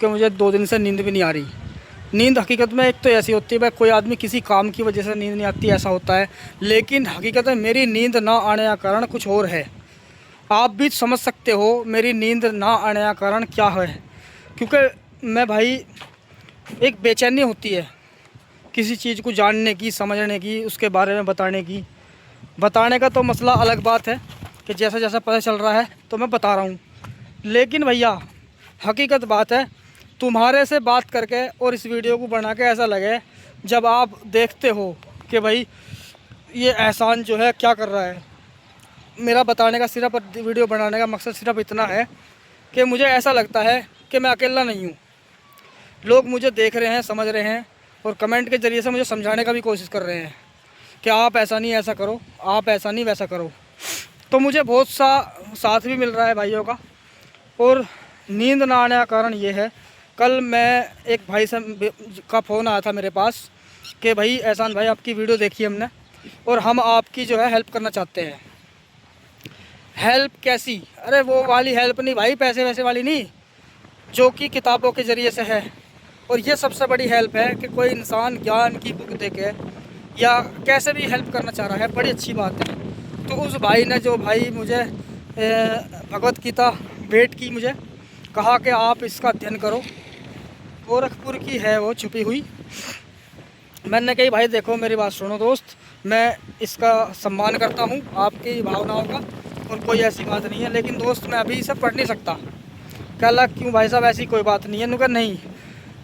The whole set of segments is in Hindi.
कि मुझे 2 दिन से नींद भी नहीं आ रही। नींद हकीकत में एक तो ऐसी होती है भाई, कोई आदमी किसी काम की वजह से नींद नहीं आती, ऐसा होता है। लेकिन हकीकत में मेरी नींद ना आने का कारण कुछ और है। आप भी समझ सकते हो मेरी नींद ना आने का कारण क्या है। क्योंकि मैं भाई, एक बेचैनी होती है किसी चीज़ को जानने की, समझने की, उसके बारे में बताने की। बताने का तो मसला अलग बात है कि जैसा जैसा पता चल रहा है तो मैं बता रहा हूँ। लेकिन भैया हकीकत बात है, तुम्हारे से बात करके और इस वीडियो को बना के ऐसा लगे, जब आप देखते हो कि भाई ये एहसान जो है क्या कर रहा है। मेरा बताने का सिर्फ, वीडियो बनाने का मकसद सिर्फ इतना है कि मुझे ऐसा लगता है कि मैं अकेला नहीं हूँ। लोग मुझे देख रहे हैं, समझ रहे हैं और कमेंट के ज़रिए से मुझे समझाने का भी कोशिश कर रहे हैं कि आप ऐसा नहीं ऐसा करो, आप ऐसा नहीं वैसा करो। तो मुझे बहुत सा साथ भी मिल रहा है भाइयों का। और नींद ना आने का कारण ये है, कल मैं एक भाई से का फ़ोन आया था मेरे पास कि भाई एहसान भाई, आपकी वीडियो देखी हमने और हम आपकी जो है हेल्प करना चाहते हैं। हेल्प कैसी? अरे वो वाली हेल्प नहीं भाई, पैसे वैसे वाली नहीं, जो कि किताबों के ज़रिए से है। और ये सबसे बड़ी हेल्प है कि कोई इंसान ज्ञान की बुक देके या कैसे भी हेल्प करना चाह रहा है, बड़ी अच्छी बात है। तो उस भाई ने, जो भाई मुझे भगवत गीता भेंट की, मुझे कहा कि आप इसका अध्ययन करो। गोरखपुर की है वो, छुपी हुई। मैंने कही भाई देखो, मेरी बात सुनो दोस्त, मैं इसका सम्मान करता हूँ आपकी भावनाओं का, और कोई ऐसी बात नहीं है, लेकिन दोस्त मैं अभी इसे पढ़ नहीं सकता। कह लगा क्यों भाई साहब, ऐसी कोई बात नहीं है। नुका नहीं,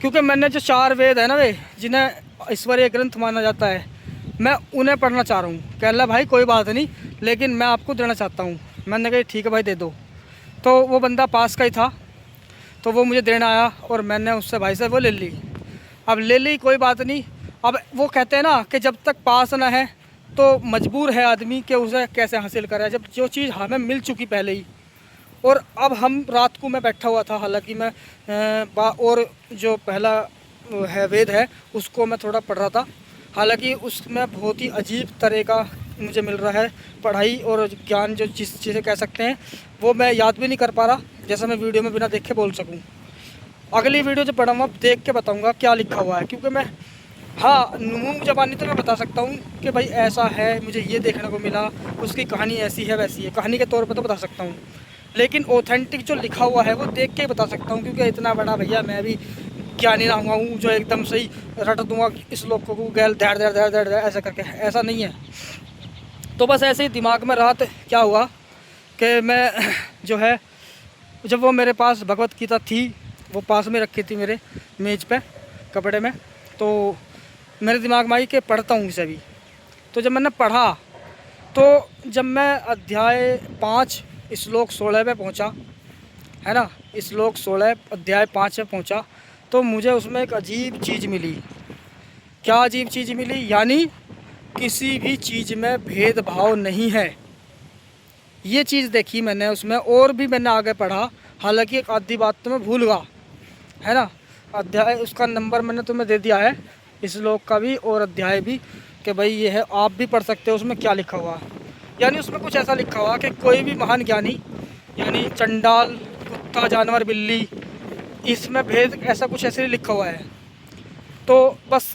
क्योंकि मैंने जो 4 वेद है ना वे, जिन्हें ईश्वरीय ग्रंथ माना जाता है, मैं उन्हें पढ़ना चाह रहा हूँ। कह लगा भाई कोई बात नहीं, लेकिन मैं आपको देना चाहता हूँ। मैंने कहा ठीक है भाई दे दो। तो वो बंदा पास का ही था, तो वो मुझे देना आया और मैंने उससे भाई से वो ले ली। अब ले ली, कोई बात नहीं। अब वो कहते हैं ना कि जब तक पास ना है तो मजबूर है आदमी कि उसे कैसे हासिल करे, जब जो चीज़ हमें मिल चुकी पहले ही। और अब हम रात को मैं बैठा हुआ था, हालांकि मैं और जो पहला है वेद है उसको मैं थोड़ा पढ़ रहा था। हालांकि उसमें बहुत ही अजीब तरह का मुझे मिल रहा है पढ़ाई और ज्ञान, जो जिस चीज़ें कह सकते हैं वो मैं याद भी नहीं कर पा रहा, जैसा मैं वीडियो में बिना देखे बोल सकूं। अगली वीडियो जो पढ़ूँगा देख के बताऊंगा क्या लिखा हुआ है, क्योंकि मैं, हाँ, मुँह ज़बानी तो मैं बता सकता हूँ कि भाई ऐसा है, मुझे ये देखने को मिला, उसकी कहानी ऐसी है वैसी है, कहानी के तौर पर तो बता सकता हूँ। लेकिन ऑथेंटिक जो लिखा हुआ है वो देख के ही बता सकता हूँ, क्योंकि इतना बड़ा भैया मैं भी ज्ञानी ना हुआ हूँ जो एकदम सही रट दूंगा इस लोग को गैल धैर धैर धैर धैर ऐसा करके, ऐसा नहीं है। तो बस ऐसे ही दिमाग में रात क्या हुआ कि मैं जो है, जब वो मेरे पास भगवत गीता थी, वो पास में रखी थी मेरे मेज़ पे कपड़े में, तो मेरे दिमाग में आई कि पढ़ता हूँ इसे भी। तो जब मैंने पढ़ा, तो जब मैं अध्याय 5 श्लोक 16 पे पहुँचा, है ना, श्लोक 16 अध्याय 5 पे पहुँचा, तो मुझे उसमें एक अजीब चीज़ मिली। क्या अजीब चीज़ मिली? यानी किसी भी चीज़ में भेदभाव नहीं है। ये चीज़ देखी मैंने उसमें, और भी मैंने आगे पढ़ा, हालांकि एक आधी बात तो मैं भूल गया, है ना। अध्याय, उसका नंबर मैंने तुम्हें दे दिया है, इस श्लोक का भी और अध्याय भी, कि भाई ये है, आप भी पढ़ सकते हो उसमें क्या लिखा हुआ। यानी उसमें कुछ ऐसा लिखा हुआ कि कोई भी महान ज्ञानी, यानी चंडाल, कुत्ता, जानवर, बिल्ली, इसमें भेद, ऐसा कुछ ऐसे लिखा हुआ है। तो बस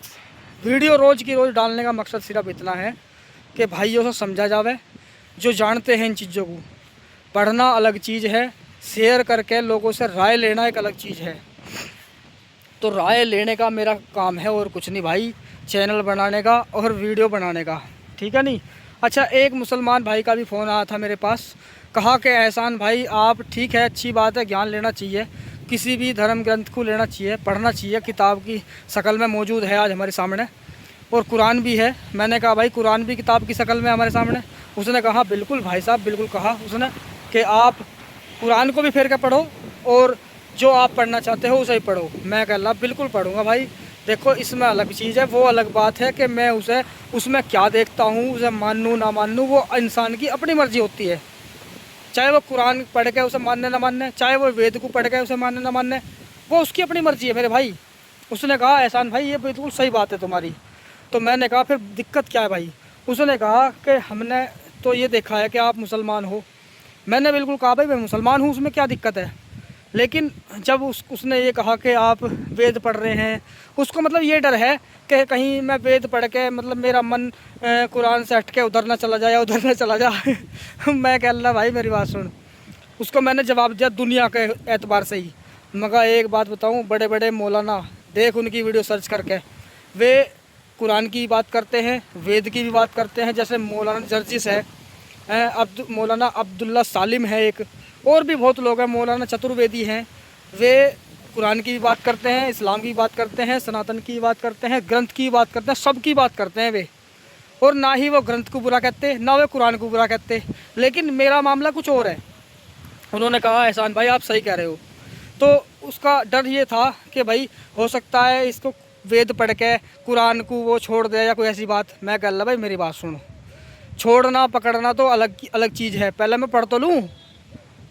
वीडियो रोज़ की रोज़ डालने का मकसद सिर्फ इतना है कि भाइयों से समझा जावे, जो जानते हैं इन चीज़ों को। पढ़ना अलग चीज़ है, शेयर करके लोगों से राय लेना एक अलग चीज़ है। तो राय लेने का मेरा काम है और कुछ नहीं भाई, चैनल बनाने का और वीडियो बनाने का, ठीक है नहीं। अच्छा, एक मुसलमान भाई का भी फ़ोन आया था मेरे पास, कहा कि एहसान भाई आप, ठीक है अच्छी बात है, ज्ञान लेना चाहिए, किसी भी धर्म ग्रंथ को लेना चाहिए, पढ़ना चाहिए, किताब की शक्ल में मौजूद है आज हमारे सामने, और कुरान भी है। मैंने कहा भाई कुरान भी किताब की शक्ल में हमारे सामने। उसने कहा बिल्कुल भाई साहब, बिल्कुल कहा उसने कि आप कुरान को भी फेर के पढ़ो और जो आप पढ़ना चाहते हो उसे ही पढ़ो। मैं कह रहा बिल्कुल पढ़ूँगा भाई। देखो इसमें अलग चीज़ है, वो अलग बात है कि मैं उसे, उसमें क्या देखता हूँ, उसे मानूँ ना मानूँ, वो इंसान की अपनी मर्ज़ी होती है। चाहे वो कुरान पढ़ के उसे मानने ना मानने, चाहे वो वेद को पढ़ के उसे मानने ना मानने, वो उसकी अपनी मर्ज़ी है मेरे भाई। उसने कहा एहसान भाई ये बिल्कुल सही बात है तुम्हारी। तो मैंने कहा फिर दिक्कत क्या है भाई? उसने कहा कि हमने तो ये देखा है कि आप मुसलमान हो। मैंने बिल्कुल कहा भाई मैं मुसलमान हूँ, उसमें क्या दिक्कत है? लेकिन जब उसने ये कहा कि आप वेद पढ़ रहे हैं, उसको मतलब ये डर है कि कहीं मैं वेद पढ़ के मतलब मेरा मन कुरान से हट के उधर ना चला जाए, उधर ना चला जाए। मैं कह अल्लाह भाई मेरी बात सुन। उसको मैंने जवाब दिया दुनिया के एतबार से ही। मगर एक बात बताऊं, बड़े बड़े मौलाना देख उनकी वीडियो सर्च करके, वे कुरान की बात करते हैं, वेद की भी बात करते हैं। जैसे मौलाना जर्जिस है, मौलाना अब्दुल्ला सालिम है एक, और भी बहुत लोग हैं, मौलाना चतुर्वेदी हैं। वे कुरान की भी बात करते हैं, इस्लाम की बात करते हैं, सनातन की बात करते हैं, ग्रंथ की बात करते हैं, सब की बात करते हैं वे। और ना ही वो ग्रंथ को बुरा कहते, ना वे कुरान को बुरा कहते। लेकिन मेरा मामला कुछ और है। उन्होंने कहा एहसान भाई आप सही कह रहे हो। तो उसका डर ये था कि भाई हो सकता है इसको वेद पढ़ के कुरान को वो छोड़ दे या कोई ऐसी बात। मैं कह ला भाई मेरी बात सुनो, छोड़ना पकड़ना तो अलग चीज़ है। पहले मैं पढ़ तो लूँ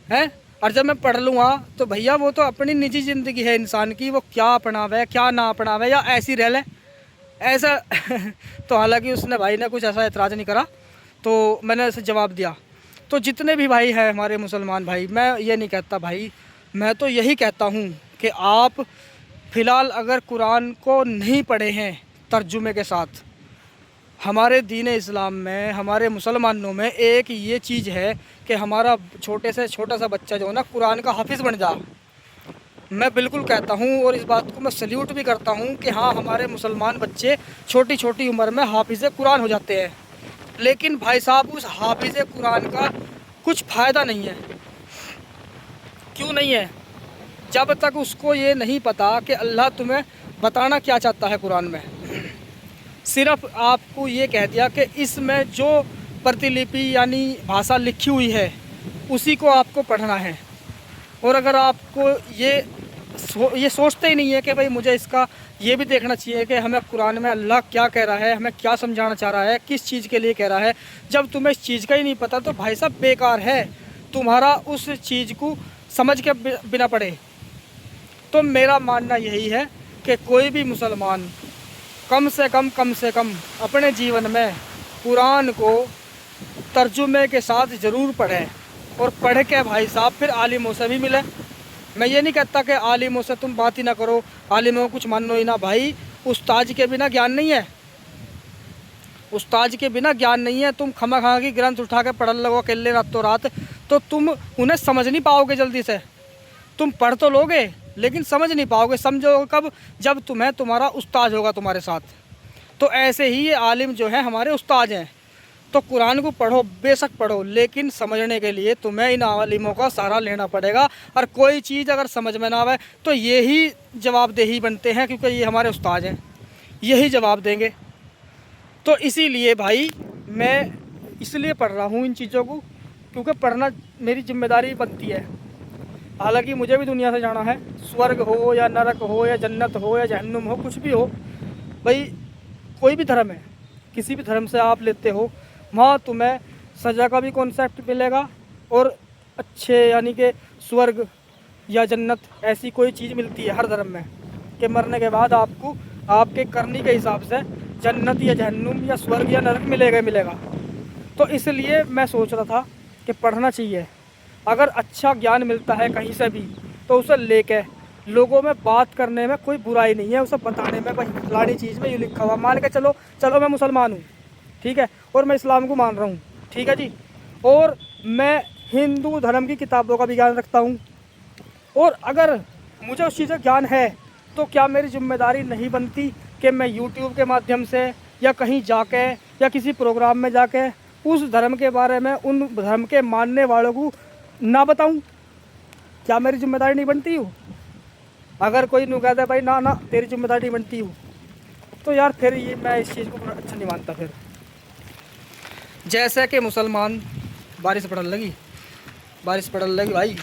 हैं, और जब मैं पढ़ लूँगा तो भैया वो तो अपनी निजी ज़िंदगी है इंसान की, वो क्या अपनावे क्या ना अपनावे या ऐसी रह ले ऐसा। तो हालांकि उसने भाई ने कुछ ऐसा एतराज़ नहीं करा, तो मैंने ऐसे जवाब दिया। तो जितने भी भाई हैं हमारे मुसलमान भाई, मैं ये नहीं कहता भाई, मैं तो यही कहता हूँ कि आप फ़िलहाल अगर कुरान को नहीं पढ़े हैं तर्जुमे के साथ, हमारे दीन इस्लाम में, हमारे मुसलमानों में एक ये चीज़ है कि हमारा छोटे से छोटा सा बच्चा जो है ना कुरान का हाफिज़ बन जा। मैं बिल्कुल कहता हूँ और इस बात को मैं सल्यूट भी करता हूँ कि हाँ हमारे मुसलमान बच्चे छोटी छोटी उम्र में हाफिज़ कुरान हो जाते हैं। लेकिन भाई साहब उस हाफिज़ कुरान का कुछ फ़ायदा नहीं है। क्यों नहीं है? जब तक उसको ये नहीं पता कि अल्लाह तुम्हें बताना क्या चाहता है कुरान में। सिर्फ आपको ये कह दिया कि इसमें जो प्रतिलिपि यानी भाषा लिखी हुई है उसी को आपको पढ़ना है। और अगर आपको ये सोचते ही नहीं है कि भाई मुझे इसका ये भी देखना चाहिए कि हमें कुरान में अल्लाह क्या कह रहा है, हमें क्या समझाना चाह रहा है, किस चीज़ के लिए कह रहा है, जब तुम्हें इस चीज़ का ही नहीं पता तो भाई साहब बेकार है तुम्हारा उस चीज़ को समझ के बिना पढ़े। तो मेरा मानना यही है कि कोई भी मुसलमान कम से कम अपने जीवन में कुरान को तर्जुमे के साथ ज़रूर पढ़े, और पढ़ के भाई साहब फिर आलिमों से भी मिले। मैं ये नहीं कहता कि आलिमों से तुम बात ही ना करो, आलिमों को कुछ मानो ही ना। भाई उस्ताद के बिना ज्ञान नहीं है, उस्ताद के बिना ज्ञान नहीं है। तुम खमा खा की ग्रंथ उठा के पढ़ लगो अकेले रातों रात, तो तुम उन्हें समझ नहीं पाओगे जल्दी से। तुम पढ़ तो लोगे लेकिन समझ नहीं पाओगे। समझोगे कब? जब तुम्हारा उस्ताद होगा तुम्हारे साथ। तो ऐसे ही ये आलिम जो है हमारे उस्ताद हैं। तो कुरान को पढ़ो, बेशक पढ़ो, लेकिन समझने के लिए तुम्हें इन आलिमों का सहारा लेना पड़ेगा। और कोई चीज़ अगर समझ में ना आए तो यही जवाबदेही बनते हैं, क्योंकि ये हमारे उस्ताद हैं, यही जवाब देंगे। तो इसीलिए भाई मैं इसलिए पढ़ रहा हूँ इन चीज़ों को, क्योंकि पढ़ना मेरी जिम्मेदारी बनती है। हालांकि मुझे भी दुनिया से जाना है, स्वर्ग हो या नरक हो या जन्नत हो या जहन्नुम हो, कुछ भी हो भाई, कोई भी धर्म है, किसी भी धर्म से आप लेते हो, वहाँ तुम्हें सज़ा का भी कॉन्सेप्ट मिलेगा और अच्छे यानी कि स्वर्ग या जन्नत ऐसी कोई चीज़ मिलती है हर धर्म में कि मरने के बाद आपको आपके करनी के हिसाब से जन्नत या जहन्नुम या स्वर्ग या नरक मिलेगा। तो इसलिए मैं सोच रहा था कि पढ़ना चाहिए। अगर अच्छा ज्ञान मिलता है कहीं से भी तो उसे लेके लोगों में बात करने में कोई बुराई नहीं है, उसे बताने में भाई फलानी चीज़ में ये लिखा हुआ, मान के चलो मैं मुसलमान हूँ, ठीक है, और मैं इस्लाम को मान रहा हूँ, ठीक है जी, और मैं हिंदू धर्म की किताबों का भी ज्ञान रखता हूँ, और अगर मुझे उस चीज़ का ज्ञान है तो क्या मेरी जिम्मेदारी नहीं बनती कि मैं यूट्यूब के माध्यम से या कहीं जाके या किसी प्रोग्राम में जाके उस धर्म के बारे में उन धर्म के मानने वालों को ना बताऊं? क्या मेरी जिम्मेदारी नहीं बनती हूँ? अगर कोई नु कहता है भाई ना तेरी जिम्मेदारी नहीं बनती हूँ, तो यार फिर ये मैं इस चीज़ को अच्छा नहीं मानता। फिर जैसे कि मुसलमान बारिश पड़ने लगी भाई,